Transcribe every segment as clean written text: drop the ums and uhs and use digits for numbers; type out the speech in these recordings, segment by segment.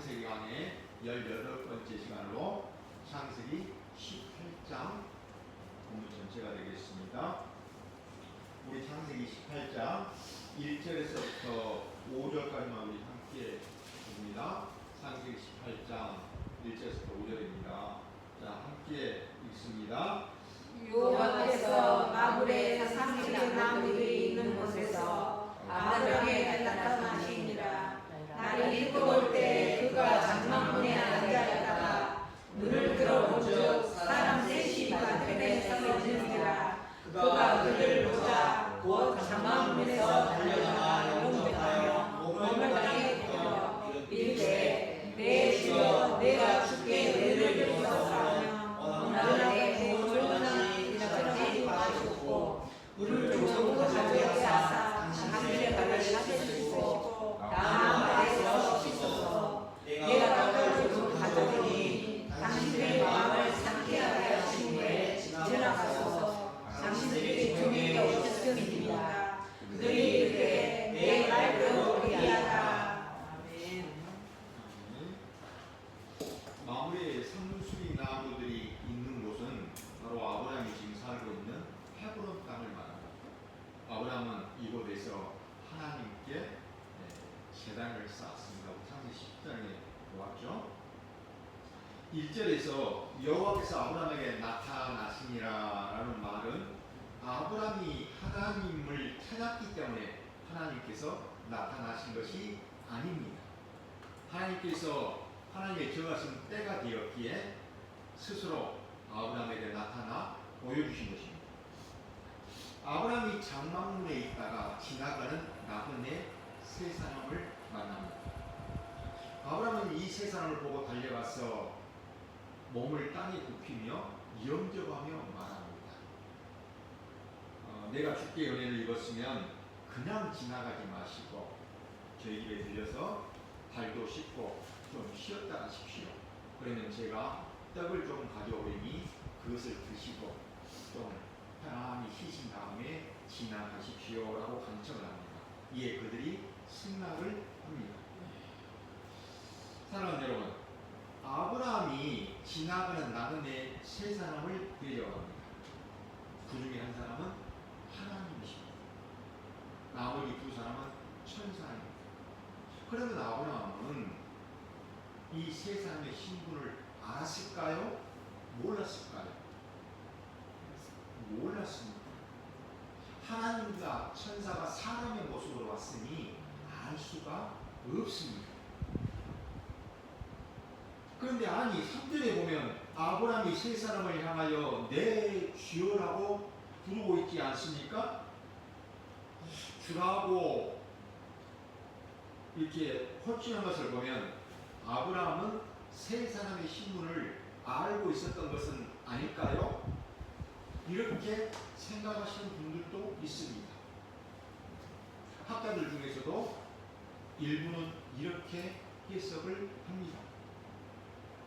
창세기 강의 18번째 시간으로 창세기 18장 본문 전체가 되겠습니다. 우리 창세기 18장 1절에서부터 5절까지만 우리 함께 봅니다. 창세기 18장 1절에서부터 5절입니다. 자, 함께 읽습니다. 여호와께서 마므레 산지의 나무들이 있는 곳에서 아브라함에게 나타나시니라. 날이 뜨거울 때 그가 장막문에 앉아있다가 눈을 들어본즉 사람 셋이 맞은편에 서 있는지라. 그가 그들을 보자 곧 장막문에서 달려나가 영접하여 몸을 땅에 펴 이르되 내 주여 내가 주께 은혜를 베푸소서 원하되 물을 마시고 물을 조금 가져게 하사 당신의 발을 닦으시고 나무 아래서 씻소서. 내가 떡을 조금 가져오니 당신의 마음을 상쾌하게 하신 후에 지나가소서. 당신들이 종에게 오셨음이니라. 그들이 이르되 내 말대로 그리하다. 아멘. 마므레 상수리 나무들이 있는 곳은 바로 아브라함이 지금 살고 있는 헤브론 땅을 말합니다. 아브라함은 이곳에서 하나님께 제단을 쌓았습니다. 창세기 10장에 보았죠. 1절에서 여호와께서 아브라함에게 나타나시니라 라는 말은 아브라함이 하나님을 찾았기 때문에 하나님께서 나타나신 것이 아닙니다. 하나님께서 하나님의 정하신 때가 되었기에 스스로 아브라함에게 나타나 보여주신 것입니다. 아브라함이 장막문에 있다가 지나가는 나그네 세 사람을 만납니다. 아브라함은 이 세 사람을 보고 달려가서 몸을 땅에 굽히며 영접하며 말합니다. 내가 주께 은혜를 입었으면 그냥 지나가지 마시고 저희 집에 들려서 발도 씻고 좀 쉬었다 가십시오. 그러면 제가 떡을 좀 가져오리니 그것을 드시고 좀 편안히 쉬신 다음에 지나가십시오 라고 간청을 합니다. 이에 그들이 승낙을 합니다. 사랑하는 여러분, 아브라함이 지나가는 나그네 세 사람을 데려갑니다. 그 중에 한 사람은 하나님이십니다. 나머지 두 사람은 천사입니다. 그러면 아브라함은 이 세 사람의 신분을 알았을까요? 몰랐을까요? 몰랐습니다. 하나님과 천사가 사람의 모습으로 왔으니 알 수가 없습니다. 그런데 아니 3절에 보면 아브라함이 세 사람을 향하여 내 주여라고 부르고 있지 않습니까? 주라고 이렇게 호칭한 것을 보면 아브라함은 세 사람의 신분을 알고 있었던 것은 아닐까요? 이렇게 생각하시는 분들도 있습니다. 학자들 중에서도 일부는 이렇게 해석을 합니다.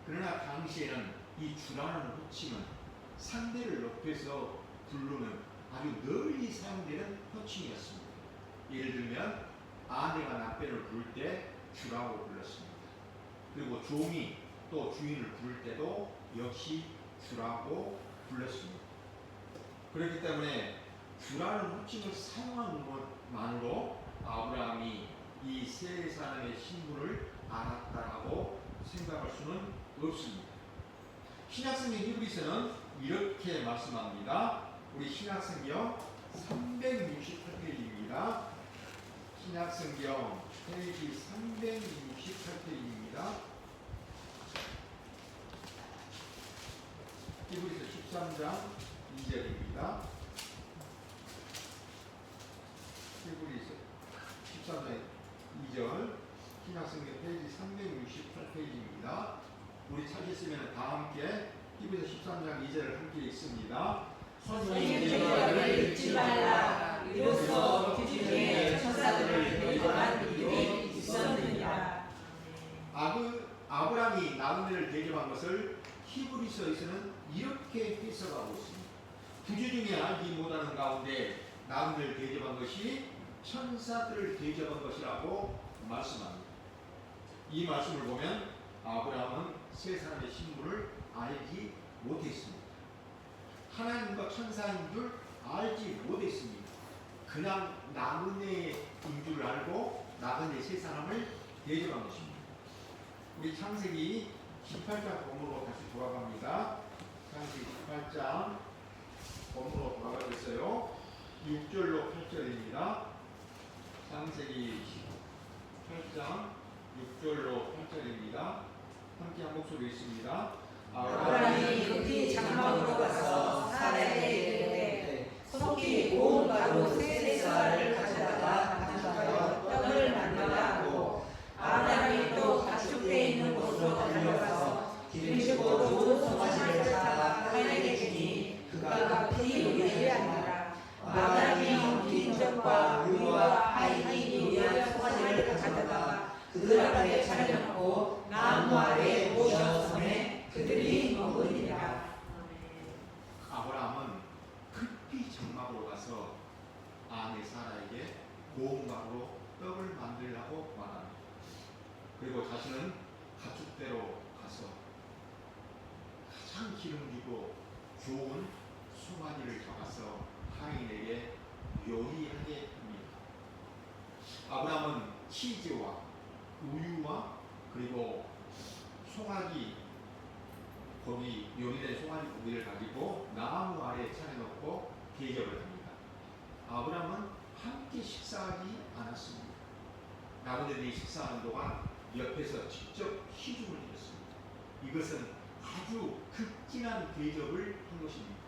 그러나 당시에는 이 주라는 호칭은 상대를 높여서 부르는 아주 널리 사용되는 호칭이었습니다. 예를 들면 아내가 남편을 부를 때 주라고 불렀습니다. 그리고 종이 또 주인을 부를 때도 역시 주라고 불렀습니다. 그렇기 때문에 주라는 호칭을 사용하는 것만으로 아브라함이 이 세 사람의 신분을 알았다라고 생각할 수는 없습니다. 신약성경 히브리서는 이렇게 말씀합니다. 우리 신약성경 368페이지입니다. 신약성경 페이지 368페이지입니다. 히브리서 13장 2절입니다. 히브리서 13장 2절 신약성경 페이지 368페이지입니다. 우리 찾으시면 다 함께 히브리서 13장 2절을 함께 읽습니다. 선생님들을 잊지 말라. 이로써 주중에 천사들을 대접한 이들이 있었느니라. 아브라함이 나그네를 대접한 것을 히브리서에서는 이렇게 해석하고 있습니다. 구주 중에 알지 못하는 가운데 나그네를 대접한 것이 천사들을 대접한 것이라고 말씀합니다. 이 말씀을 보면 아브라함은 세 사람의 신분을 알지 못했습니다. 하나님과 천사인 줄 알지 못했습니다. 그냥 나그네인 줄 알고 나그네 세 사람을 대접한 것입니다. 우리 창세기 18장 본문으로 다시 돌아갑니다. 창세기 18장 본문으로 돌아가겠어요. 6절로 8절입니다. 창세기 18장 6절로 8절입니다. 함께 한 목소리 있습니다. 아브라함이 급히 장막으로 가서 사라에게 이르되 속히 고운 가루 세 쌀을 가져다가 떡을 만들라고 아브라함이 또 가축대 있는 곳으로 달려가서 기름지고 좋은 송아지를 잡아 카인에게 주니 그가 급히 요리하게 하니라. 아브라함이 긴 젖과 우유와 하인이 요리한 송아지를 가져다가 그들 앞에 차려놓고 나무 아래 모셔 섬에 그들이 먹으리라. 아브라함은 급히 장막으로 가서 아내 사라에게 고운 가루로 떡을 만들라고 말합니다. 그리고 자신은 가축대로 가서 가장 기름지고 좋은 송아지를 잡아서 하인에게 요리하게 합니다. 아브라함은 치즈와 우유와 그리고 송아지 고기, 요리된 송아지 고기를 가지고 나무 아래에 차려놓고 대접을 합니다. 아브라함은 함께 식사하지 않았습니다. 나그네들이 식사하는 동안 옆에서 직접 시중을 드렸습니다. 이것은 아주 극진한 대접을 한 것입니다.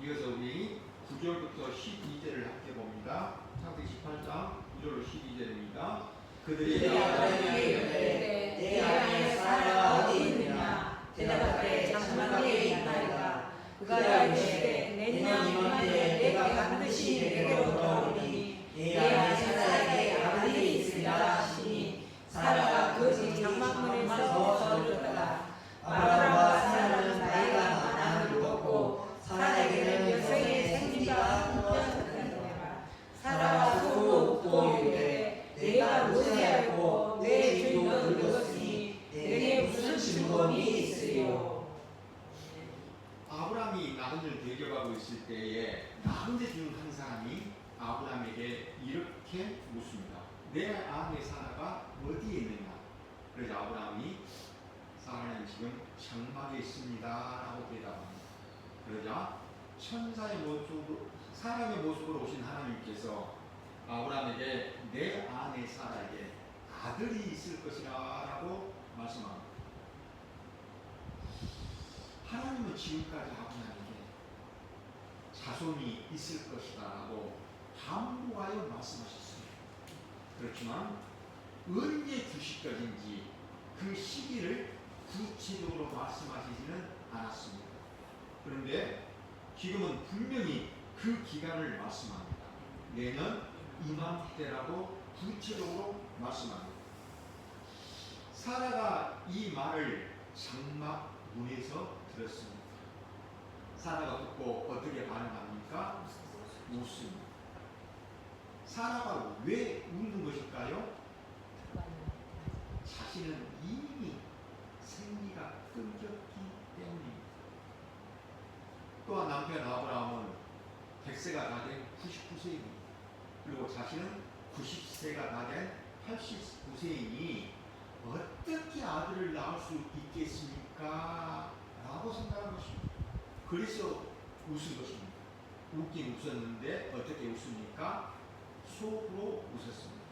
이어서 우리 9절부터 12절을 함께 봅니다. 창세기 18장 9절로 12절입니다. 그들이 아브라함에게 이르되 내 아내 사라가 어디 있느냐 대답하되 장막에 있나이다. 그가 이르되 내년 이맘때 내가 반드시 내게로 돌아오리니 내 아내 사라에게 아들이 있으리라 하시니 사라가 그 집 장막문에서 서들었다. 아브라함과 사라는 나이가 많아 늙었고 사라에게는 여성의 생리가 끊어졌느니라. 사라가 서로 웃고 이르되 내가 무엇이 알고 내 주인은 늙었으니 내게 무슨 즐거움이 있으리요. 아브라함이 나그네를 대접하고 있을 때에 나그네 중 한 사람이 아브라함에게 이렇게 묻습니다. 내 아내 사라가 어디에 있느냐? 그래서 아브라함이 사라는 지금 장막에 있습니다 라고 대답합니다. 그러자 천사의 모습으로 사람의 모습으로 오신 하나님께서 아브라함에게 내 아내 사라에게 아들이 있을 것이라 라고 말씀합니다. 하나님은 지금까지 아브라함에게 자손이 있을 것이다 라고 반복하여 말씀하셨습니다. 그렇지만 언제 주실 것인지 그 시기를 구체적으로 말씀하시지는 않았습니다. 그런데 지금은 분명히 그 기간을 말씀합니다. 내년 이맘때라고 구체적으로 말씀합니다. 사라가 이 말을 장막 문에서 들었습니다. 사라가 듣고 어떻게 반응합니까? 웃습니다. 사라가 왜 웃는 것일까요? 자신은 이미 생리가 끊겼기 때문입니다. 또한 남편 아브라함은 100세가 다 된 99세입니다. 그리고 자신은 90세가 다 된 89세이니 어떻게 아들을 낳을 수 있겠습니까? 라고 생각한 것입니다. 그래서 웃은 것입니다. 웃긴 웃었는데 어떻게 웃습니까? 속으로 웃었습니다.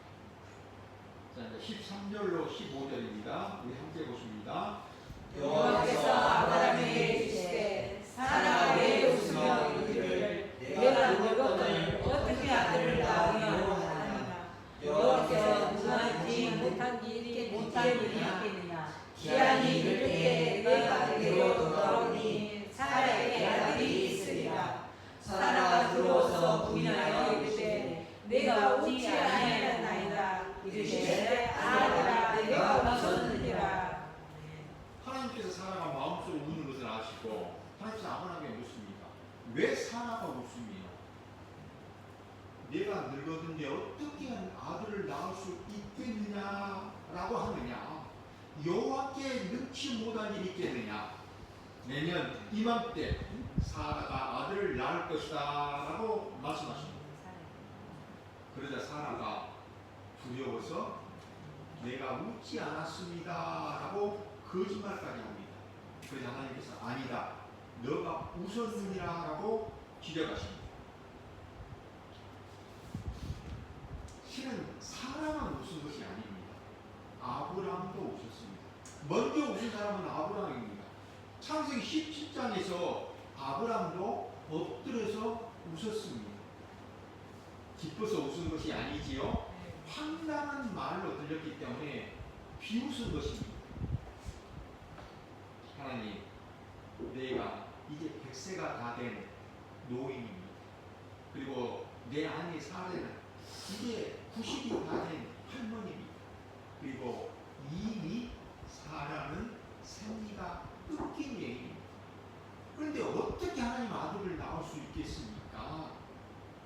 자, 이제 13절로 15절입니다. 우리 함께 보십니다. 여호와께서 아브라함에게 이르시되 사라가 왜 웃으며 이르기를 내가 늙었거늘 어떻게 아들을 낳으려 하느냐. 여호와께서 누구한테 못한 일이 있겠느냐. 기한이 이를 때 내가 내게로 돌아오니 사라에게 아들이 있으리라. 사라가 들어와서 부인하여 이르되 내가 웃지 아니하였나이다. 이르시되 아들아 내가 웃었느니라. 하나님께서 사라가 마음속으로 우는 것을 아시고 하나님께서 아브라함에게 묻습니다. 왜 사라가 웃습니까? 내가 늙었는데 어떻게 아들을 아들을 낳을 수 있겠느냐라고 하느냐? 여호와께 능치 못한 일이 있겠느냐? 내년 이맘때 사라가 아들을 낳을 것이다 라고 말씀하십니다. 그러자 사라가 두려워서 내가 묻지 않았습니다 라고 거짓말까지 합니다. 그래서 하나님께서 아니다, 너가 웃었느니라 라고 지적하십니다. 실은 사라만 웃은 것이 아닙니다. 아브라함도 웃었습니다. 먼저 웃은 사람은 아브라함입니다. 창세기 17장에서 아브라함도 엎드려서 웃었습니다. 기뻐서 웃은 것이 아니지요. 황당한 말로 들렸기 때문에 비웃은 것입니다. 하나님, 내가 이제 100세가 다 된 노인입니다. 그리고 내 아내 사라는 이제 90이 다 된 할머니입니다. 그리고 이미 사라는 생리가 끊긴 얘기입니다. 그런데 어떻게 하나님 아들을 낳을 수 있겠습니까?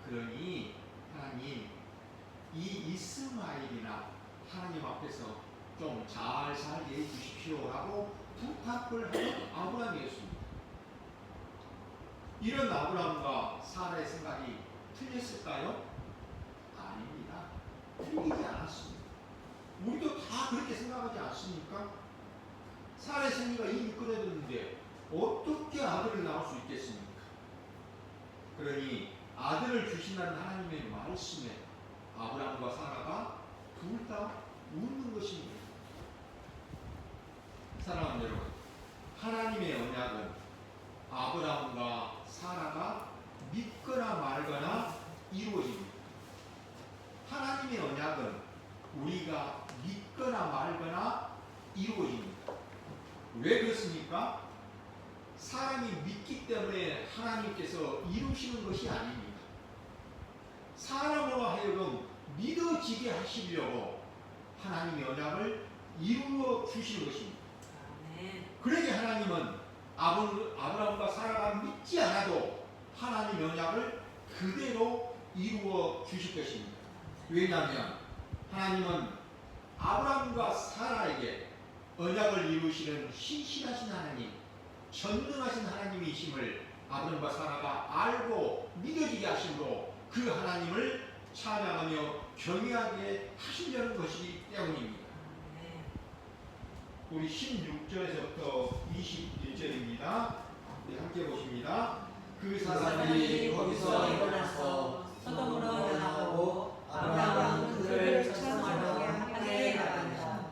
그러니 하나님, 이 이스마엘이나 하나님 앞에서 좀 잘 살게 해주십시오라고 부탁을 하는 아브라함이었습니다. 이런 아브라함과 사라의 생각이 틀렸을까요? 아닙니다. 틀리지 않았습니다. 우리도 다 그렇게 생각하지 않습니까? 사라의 생리가 이미 끊어졌는데 어떻게 아들을 낳을 수 있겠습니까? 그러니 아들을 주신다는 하나님의 말씀에 아브라함과 사라가 둘 다 웃는 것입니다. 사랑하는 여러분, 하나님의 언약은 아브라함과 사라가 믿거나 말거나 이루어집니다. 하나님의 언약은 우리가 믿거나 말거나 이루어집니다. 왜 그렇습니까? 사람이 믿기 때문에 하나님께서 이루시는 것이 아닙니다. 사람으로 하여금 믿어지게 하시려고 하나님의 언약을 이루어 주시는 것입니다. 그러니 하나님은 아브라함과 사라가 믿지 않아도 하나님의 언약을 그대로 이루어 주실 것입니다. 왜냐하면 하나님은 아브라함과 사라에게 언약을 이루시는 신실하신 하나님, 전능하신 하나님이심을 아브라함과 사라가 알고 믿어지게 하심으로 그 하나님을 찬양하며 경외하게 하시려는 것이기 때문입니다. 우리 16절에서부터 21절입니다. 네, 함께 보십니다. 그 사람이 거기서 일어나서 소돔으로 향하고 아브라함은 그를 청송하러 향해 나간다.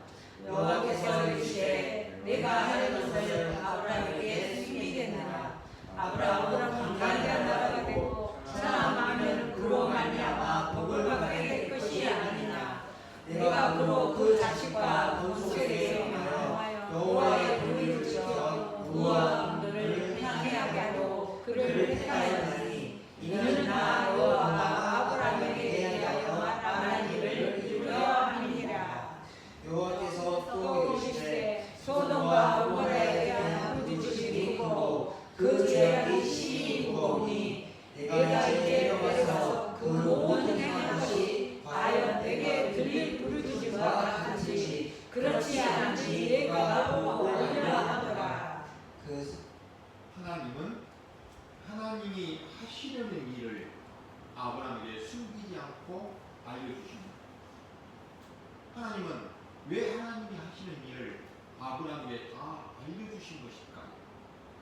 여호와께서 이르시되 내가 하는 것을 아브라함에게 숨기겠느냐. 아브라함은 강대한 나라가 되고 사랑하면 그로 말미암아 복을 받게 될 것이 아니냐. 내가 그로 그 자식과 본속에 명하여 여호와의 도를 지켜 그와 그를 향하게 하고 그를 택하였으니 이는 나 여호와가 아브라함에게 대하여 말한 일을 이루려 함이니라. 여호와께서 또 이르시되 소돔과 고모라에 대한 부르짖음이 있고 그 죄악이 심히 무거우니 내가 이제 여기서 그 모든 행한 것이 과연 내게 들릴 부르짖음과 같은지 그렇지 않은지 내가 보고 알리라 하더라. 하나님은 하나님이 하시려는 일을 아브라함에게 숨기지 않고 알려주십니다. 하나님은 왜 하나님이 하시는 일을 아브라함에게 다 알려주신 것일까?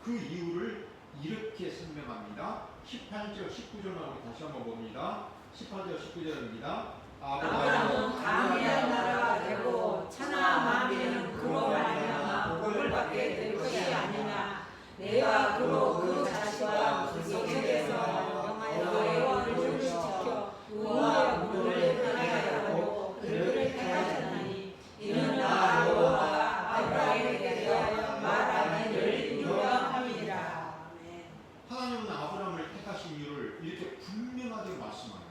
그 이유를 이렇게 설명합니다. 18절, 19절만 우리 다시 한번 봅니다. 18절, 19절입니다. 아브라함은 강대한 나라가 되고 천하 만민은 그로 말미암아 복을 받게 될 것이 아니냐. 내가 그로 그 자식과 그 성에서 여호와의 도를 지켜 그와 그를 향하여 하고 그를 택하셨나니 이는 나 여호와가 아브라함에게 대하여 말한 일을 이루려 함이니라. 하나님은 아브라함을 택하신 이유를 이렇게 분명하게 말씀합니다.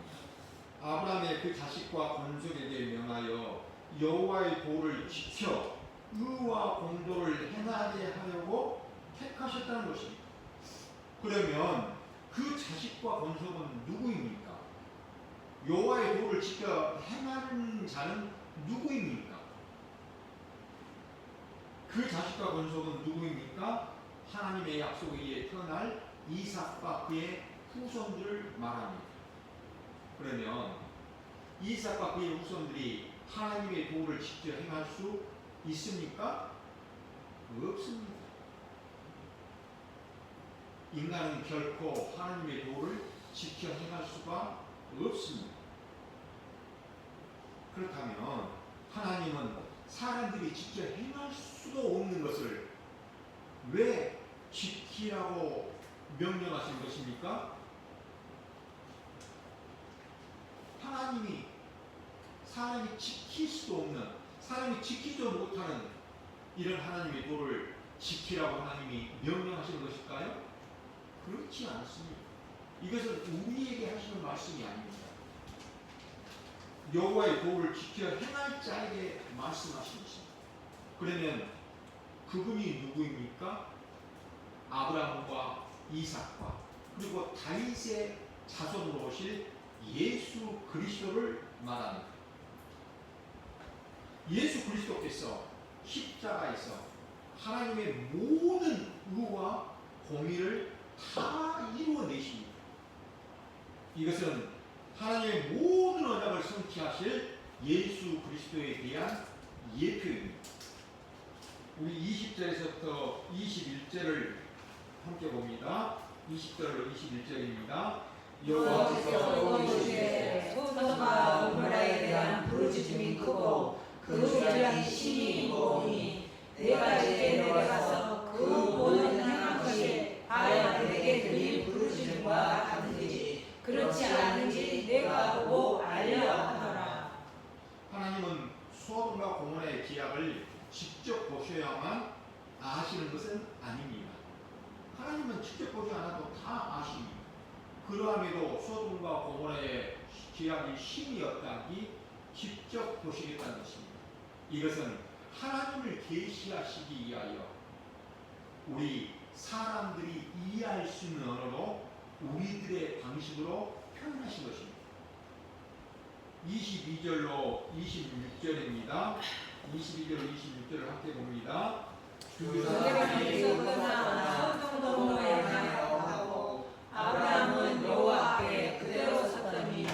아브라함의 그 자식과 건족에게 명하여 여호와의 도를 지켜 의와 공도를 행하게 하려고 택하셨다는 것입니다. 그러면 그 자식과 건족은 누구입니까? 여호와의 도를 지켜 행하는 자는 누구입니까? 그 자식과 권속은 누구입니까? 하나님의 약속에 의해 태어날 이삭과 그의 후손들을 말합니다. 그러면 이삭과 그의 후손들이 하나님의 도를 지켜 행할 수 있습니까? 없습니다. 인간은 결코 하나님의 도를 지켜 행할 수가 없습니다. 그렇다면 하나님은 사람들이 지켜 행할 수도 없는 것을 왜 지키라고 명령하신 것입니까? 하나님이 사람이 지킬 수도 없는, 사람이 지키지 못하는 이런 하나님의 도를 지키라고 하나님이 명령하시는 것일까요? 그렇지 않습니다. 이것은 우리에게 하시는 말씀이 아닙니다. 여호와의 도를 지켜 행할 자에게 말씀하신 것입니다. 그러면 그분이 누구입니까? 아브라함과 이삭과 그리고 다윗의 자손으로 오실 예수 그리스도를 말합니다. 예수 그리스도께서 십자가에서 하나님의 모든 의와 공의를 다 이루어내십니다. 이것은 하나님의 모든 언약을 성취하실 예수 그리스도에 대한 예표입니다. 우리 20절에서부터 21절을 함께 봅니다. 20절로 21절입니다. 여호와께서 이르시되 소돔과 고모라에 대한 부르짖음이 크고 그 죄악이 심히 무거우니 내가 이제 내려가서 그 모든 행한 것이 과연 내게 들린 부르짖음과 같은지 그렇지 않은지 내가 보고 알려 하노라. 하나님은 소돔과 고모라의 죄악을 직접 보셔야만 아시는 것은 아닙니다. 하나님은 직접 보지 않아도 다 아십니다. 그러함에도 소돔과 고모라의 죄악이 심이었다기 직접 보시겠다는 것입니다. 이것은 하나님을 계시하시기 위하여 우리 사람들이 이해할 수 있는 언어로 우리들의 방식으로 표현하신 것입니다. 22절로 26절입니다. 22절로 26절을 함께 봅니다. 그 사람에게서 떠나 소돔으로 향하여 아브라함은 여호와 앞에 그대로 섰더니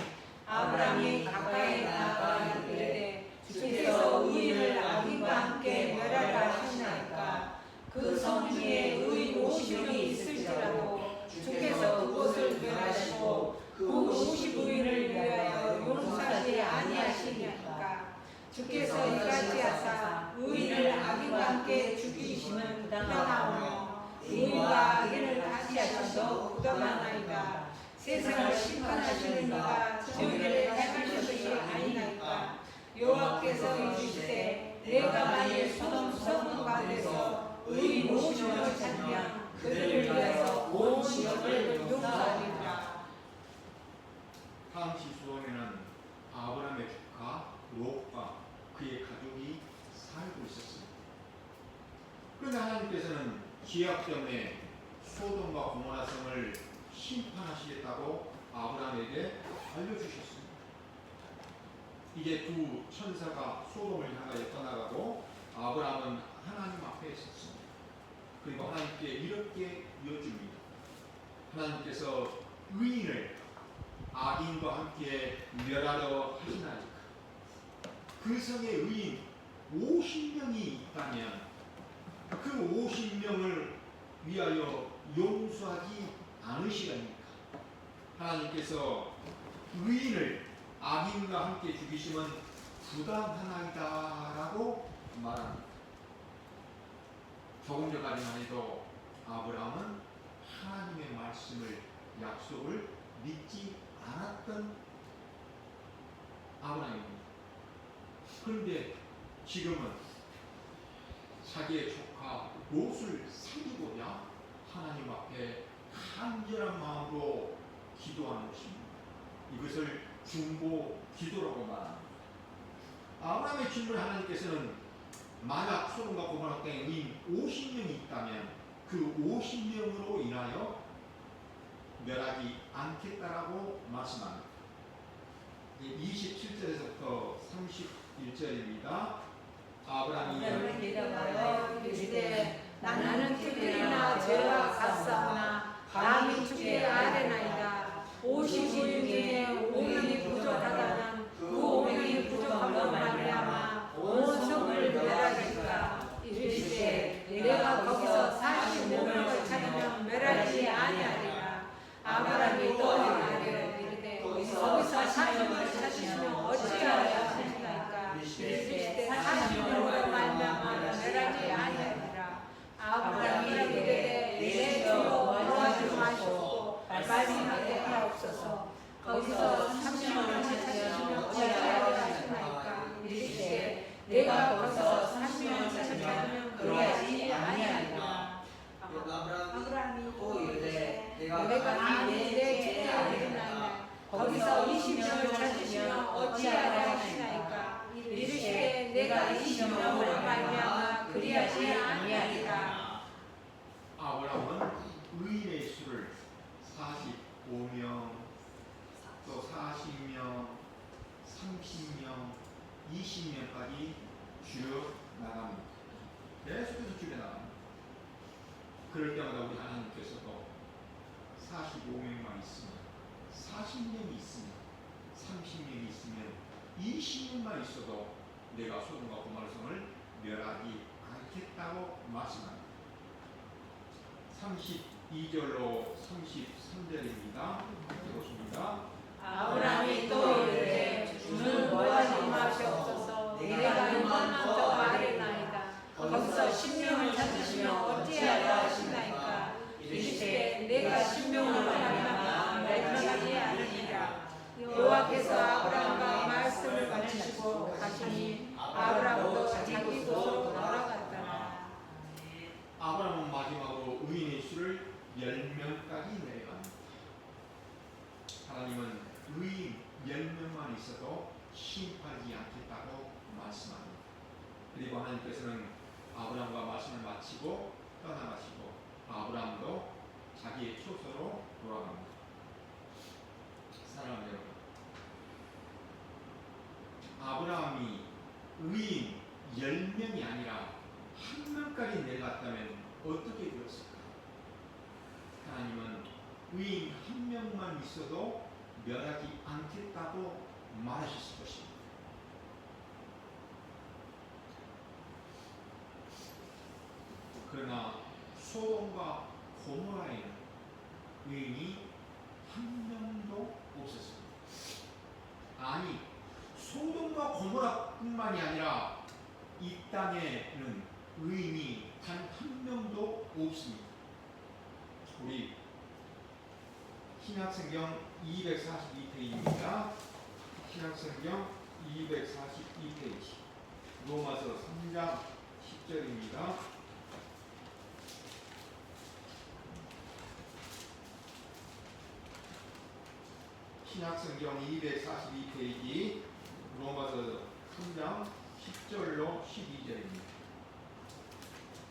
아브라함이 가까이 나아가 이르되 주께서 의인을 악인과 함께 멸하라 하시나이까. 그 성 중에 의인 50명이 있을지라도 주께서 그곳을 멸하시고 그 50의인을 위하여 용서하지 아니하시니까. 주께서 이같이 하사 의인을 악인과 함께 죽이시면 부당하오며 의인과 악인을 같이 하셔도 부당하나이다. 세상을 심판하시는 이가 저희를 행하실 것이 아니나이까. 여호와께서 이르시되 내가 만일 소돔 성문 가운데서 의인 50명을 찾으면 그들을 위해서 온 지역을 용서하리라. 다음 시소돔에는 아브라함의 조카 롯과 그의 가족이 살고 있었습니다. 그런데 하나님께서는 죄악 때문에 소돔과 고모라 성을 심판하시겠다고 아브라함에게 알려주셨습니다. 이제 두 천사가 소돔을 향하여 떠나가고 아브라함은 하나님 앞에 섰습니다. 그리고 하나님께 이렇게 여줍니다. 하나님께서 의인을 악인과 함께 멸하려 하시나이까. 그 성에 의인 50명이 있다면 그 50명을 위하여 용서하지 않으시렵니까? 하나님께서 의인을 악인과 함께 죽이시면 부당하나이다라고 말합니다. 조금 전까지만 해도 아브라함은 하나님의 말씀을, 약속을 믿지 않았던 아브라함입니다. 그런데 지금은 자기의 조카 롯을 살리고자 하나님 앞에 간절한 마음으로 기도하는 것입니다. 이것을 중보 기도라고 말합니다. 아브라함의 질문에 하나님께서는 만약 소돔과 고모라 땅에 의인 50명이 있다면 그 50명으로 인하여 멸하지 않겠다라고 말씀합니다. 27절에서부터 31절입니다. 아브라함이 대답하여 이르되 나는 특별히나 죄와 같사오나 감히 주께 아뢰나이다. 50일 중에 5명이 부족하다는 그 5명이 부족함으로 말미암아 온 성을 멸하리까. 이르시되 내가 거기서 45명을 찾으면 멸하지 아니하리라. 아브라함이 또 말하되 이르되 거기서 40명을 찾으시면 어찌하여 하시나이까. 이르시되 40명으로 말미암아 멸하지 아니하리라. 아브라함이 이르되 내 주로 도와주 마시옵고 말씀하게 하옵소서. 거기서 30명을 찾으시면 어찌하여 하시나이까. 이르시되 내가 거기서 30명을 찾으면 그리하지 아니하리라. 아브라함이 또 이르되 내가 내 죄에 아뢰나이다. 거기서 20명을 찾으시면 어찌하여 하시나이까. 이르시되 내가 20명으로 말미암아 그리하지 아니하리라. 아브라함은 의인의 수를 45명, 또 40명, 30명, 20명까지 줄여 나갑니다. 계속해서 줄여 나갑니다. 그럴 때마다 우리 하나님께서도 45명만 있으면, 40명이 있으면, 30명이 있으면, 20명만 있어도 내가 소돔과 고모라 성을 멸하지 않겠다고 말씀합니다. 32절로 33절입니다. 읽어보십니다. 아브라함이 또 이르되 주는 도와주 마시옵소서. 내가 이만한 더 아뢰나이다. 거기서 10명을 찾으시면 어찌하여 하시나이까. 이르시되 내가 10명으로 말미암아 멸하지 않으리라. 여호와께서 아브라함과 말씀을 마치시고 가시니 아브라함도 자기 곳으로 돌아갔더라. 아브라함은 마지막으로 의인의 수를 10명까지 내려갑니다. 하나님은 의인 10명만 있어도 심판하지 않겠다고 말씀합니다. 그리고 하나님께서는 아브라함과 말씀을 마치고 떠나가시고 아브라함도 자기의 처소로 돌아갑니다. 사랑하는 여러분, 아브라함이 의인 10명이 아니라 1명까지 내려갔다면 어떻게 되었을까? 하나님은 의인 1명만 있어도 멸하지 않겠다고 말하셨을 것입니다. 그러나 소돔과 고모라에는 의인이 1명도 없었습니다. 아니, 소돔과 고모라뿐만이 아니라 이 땅에는 의인이 단 1명도 없습니다. 우리 신약성경 242페이지입니다. 신약성경 242페이지 로마서 3장 10절입니다. 신약성경 242페이지 로마서 3장 10절로 12절입니다.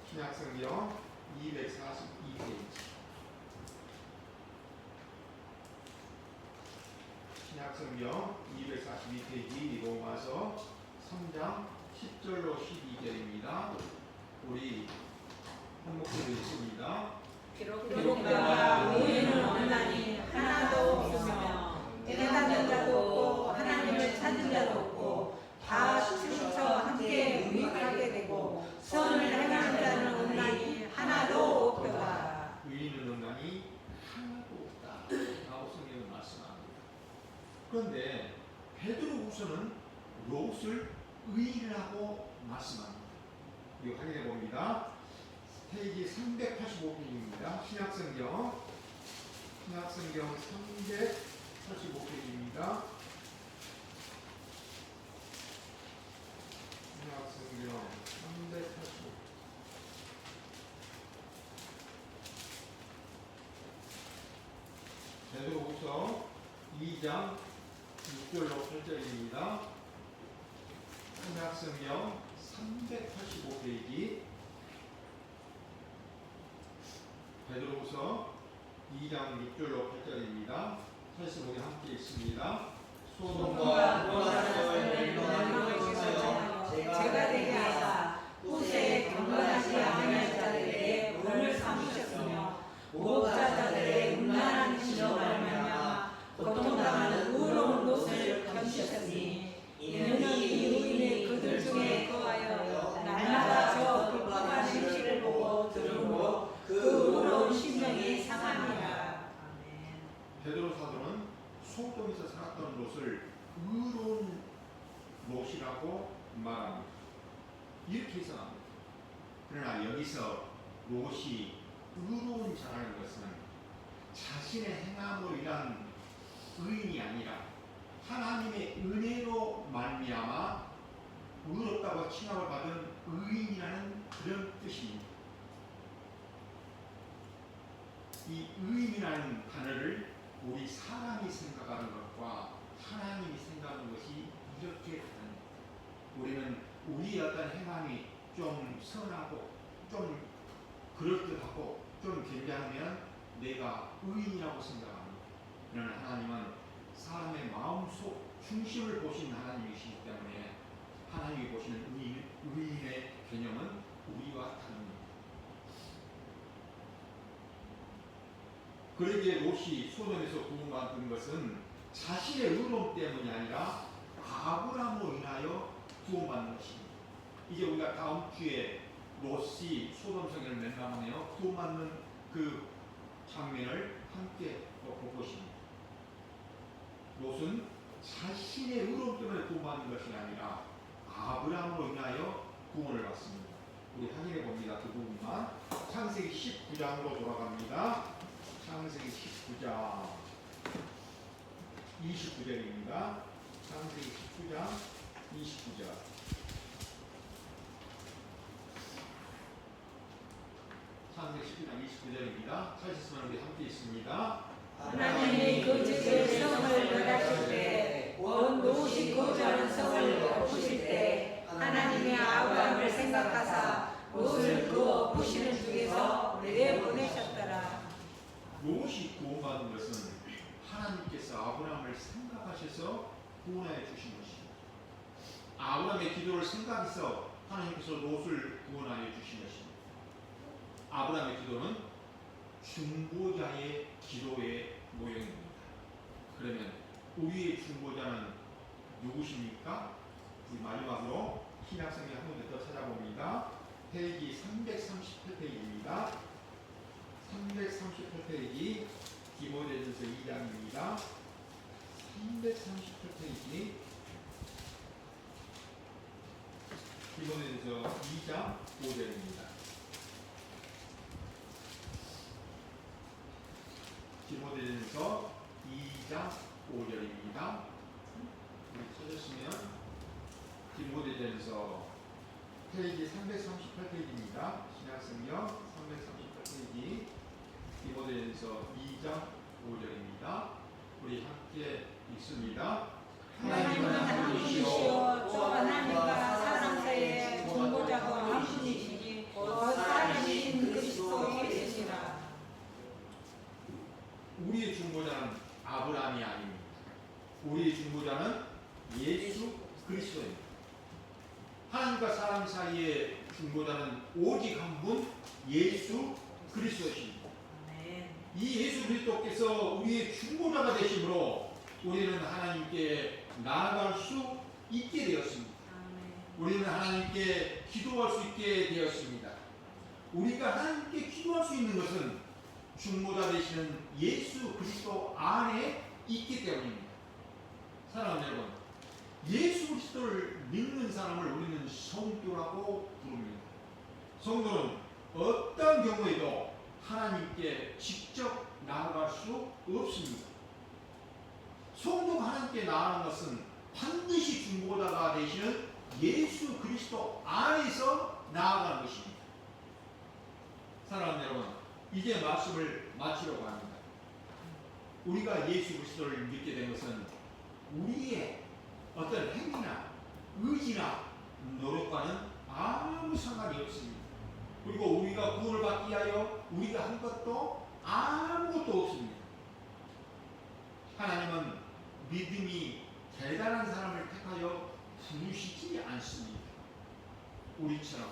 신약성경 242페이지 신약성경 242페이지 로마서 3장 10절로 12절입니다. 우리 한목소리 읽습니다. 기록되었다. 의인은 없나니 하나도 없으며 깨닫는 자도 없고 하나님을 찾는 자도 없고 다 치우쳐 함께 무익하게 되고 선을 행하는 자는 없나니 하나도 없도다. 의인은 없나니 하나도 없다 라고 성경은 말씀합니다. 그런데 베드로후서는 롯을 의인이라고 말씀합니다. 이거 확인해 봅니다. 페이지 385페이지입니다. 신약성경 385페이지입니다. 신약성경 385. 베드로후서 2장 6절로 8절입니다. 신약성경 385페이지 베드로후서 2장 6절로 8절입니다. 85개 함께 읽습니다. 소돔과 고모라를 멸망시켜 제가 되게 하사 후세에 경건하지 아니할 자들에게 본을 삼으셨으며 무법자들의 음란한 신으로 말미암아 고통당하는 의로운 롯을 견디셨으니 이는 이 의인이 그들 중에 거하여 날마다 저 불법한 행실을 보고 들으므로 그 의로운 심령이 상함이라. 아멘. 베드로 사도는 소돔에서 살았던 롯을 의로운 롯이라고 말합니다. 이렇게 해석합니다. 그러나 여기서 롯이 의로운 자라는 것은 자신의 행함으로 인한 의인이 아니라 하나님의 은혜로 말미암아 의롭다고 칭함을 받은 의인이라는 그런 뜻입니다. 이 의인이라는 단어를 우리 사람이 생각하는 것과 하나님이 생각하는 것이 이렇게 다릅니다. 우리는 우리의 어떤 행함이 좀 선하고 좀 그럴듯하고 좀 괜찮으면 내가 의인이라고 생각합니다. 그러나 하나님은 사람의 마음속 중심을 보신 하나님이시기 때문에 하나님이 보시는 의인의 개념은 우리와 다릅니다. 그러기에 롯이 소돔에서 구원받은 것은 자신의 의로움 때문이 아니라 아브라함으로 인하여 구원받는 것입니다. 이제 우리가 다음 주에 롯이 소돔 성을 멸망하며 구원받는 그 장면을 함께 볼 것입니다. 롯은 자신의 의로움 때문에 구원받는 것이 아니라 아브라함으로 인하여 구원을 받습니다. 우리 확인해 봅니다. 그 부분만. 창세기 19장으로 돌아갑니다. 창세기 19장 29절입니다. 창세기 19장 29절. 창세기 19장 29절입니다. 찾으시면 우리 함께 있습니다. 하나님이 그 집에 성을 멸하실 때 온 롯이 거주하는 성을 엎으실 때 하나님이 아브라함을 생각하사 롯을 그 엎으시는 중에서 내보내셨더라. 롯이 구원받은 것은 하나님께서 아브라함을 생각하셔서 구원하여 주신 것입니다. 아브라함의 기도를 생각해서 하나님께서 롯을 구원하여 주신 것입니다. 아브라함의 기도는 중보자의 기도의 모형입니다. 그러면 우리의 중보자는 누구십니까? 우리 마지막으로 신약성경 한 번 더 찾아봅니다. 페이지 338페이지입니다. 338페이지 디모데전서 2장입니다. 338페이지 디모데전서 2장 5절입니다. 디모데전서 2장 5절입니다. 찾으시면 디모데전서 페이지 338페이지입니다. 신약성경 338페이지 디모데전서 2장 5절입니다. 우리 함께 읽습니다. 하나님은 한 분이시요 또 하나님과 사람 사이의 중보자가 한 분이시니 곧 살아계신 그리스도 예수시라. 우리의 중보자는 아브라함이 아닙니다. 우리의 중보자는 예수 그리스도입니다. 하나님과 사람 사이의 중보자는 오직 한 분 예수 그리스도십니다. 이 예수 그리스도께서 우리의 중보자가 되심으로 우리는 하나님께 나아갈 수 있게 되었습니다. 우리는 하나님께 기도할 수 있게 되었습니다. 우리가 하나님께 기도할 수 있는 것은 중보자 되시는 예수 그리스도 안에 있기 때문입니다. 사랑하는 여러분, 예수 그리스도를 믿는 사람을 우리는 성도라고 부릅니다. 성도는 어떤 경우에도 하나님께 직접 나아갈 수 없습니다. 성도가 하나님께 나아가는 것은 반드시 중보자가 되시는 예수 그리스도 안에서 나아가는 것입니다. 사랑하는 여러분, 이제 말씀을 마치려고 합니다. 우리가 예수 그리스도를 믿게 된 것은 우리의 어떤 행위나 의지나 노력과는 아무 상관이 없습니다. 그리고 우리가 구원을 받기 위하여 우리가 한 것도 아무것도 없습니다. 하나님은 믿음이 대단한 사람을 택하여 부르시지 않습니다. 우리처럼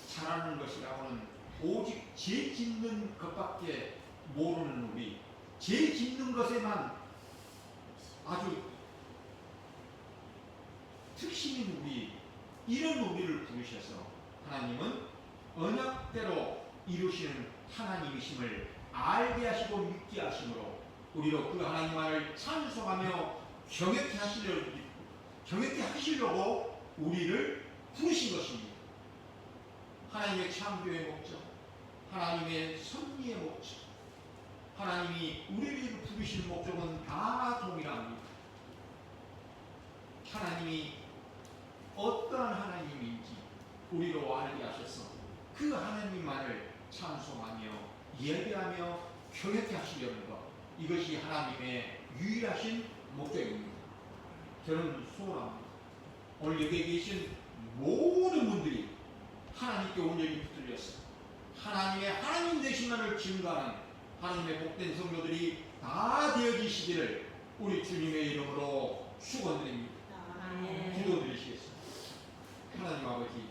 잘하는 것이라고는 오직 죄 짓는 것밖에 모르는 우리, 죄 짓는 것에만 아주 특신인 우리, 이런 우리를 부르셔서 하나님은 언약대로 이루시는 하나님이심을 알게 하시고 믿게 하심으로 우리로 그 하나님만을 찬송하며 경외케 하시려고 우리를 부르신 것입니다. 하나님의 창조의 목적, 하나님의 섭리의 목적, 하나님이 우리를 부르신 목적은 다 동일합니다. 하나님이 어떠한 하나님인지 우리로 알게 하셔서 그 하나님만을 찬송하며 예배하며 경외케 하시려는 것, 이것이 하나님의 유일하신 목적입니다. 저는 소원합니다. 오늘 여기에 계신 모든 분들이 하나님께 온전히 붙들려서 하나님의 하나님 되심만을 증거하는 하나님의 복된 성도들이 다 되어지시기를 우리 주님의 이름으로 축원드립니다. 기도드리시겠습니다. 하나님 아버지,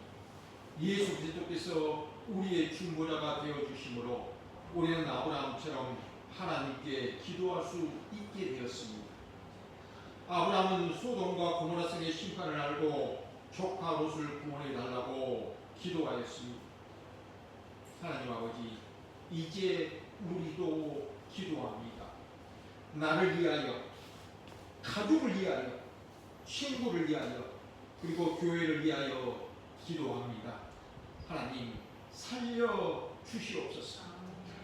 예수 그리스도께서 우리의 중보자가 되어주심으로 우리는 아브라함처럼 하나님께 기도할 수 있게 되었습니다. 아브라함은 소돔과 고모라 성의 심판을 알고 조카 롯을 구원해 달라고 기도하였습니다. 하나님 아버지, 이제 우리도 기도합니다. 나를 위하여, 가족을 위하여, 친구를 위하여, 그리고 교회를 위하여 기도합니다. 하나님 살려 주시옵소서.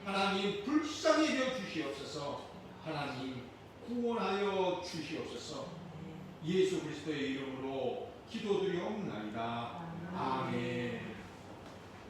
하나님 불쌍히 되어 주시옵소서. 하나님 구원하여 주시옵소서. 예수 그리스도의 이름으로 기도드리옵나이다.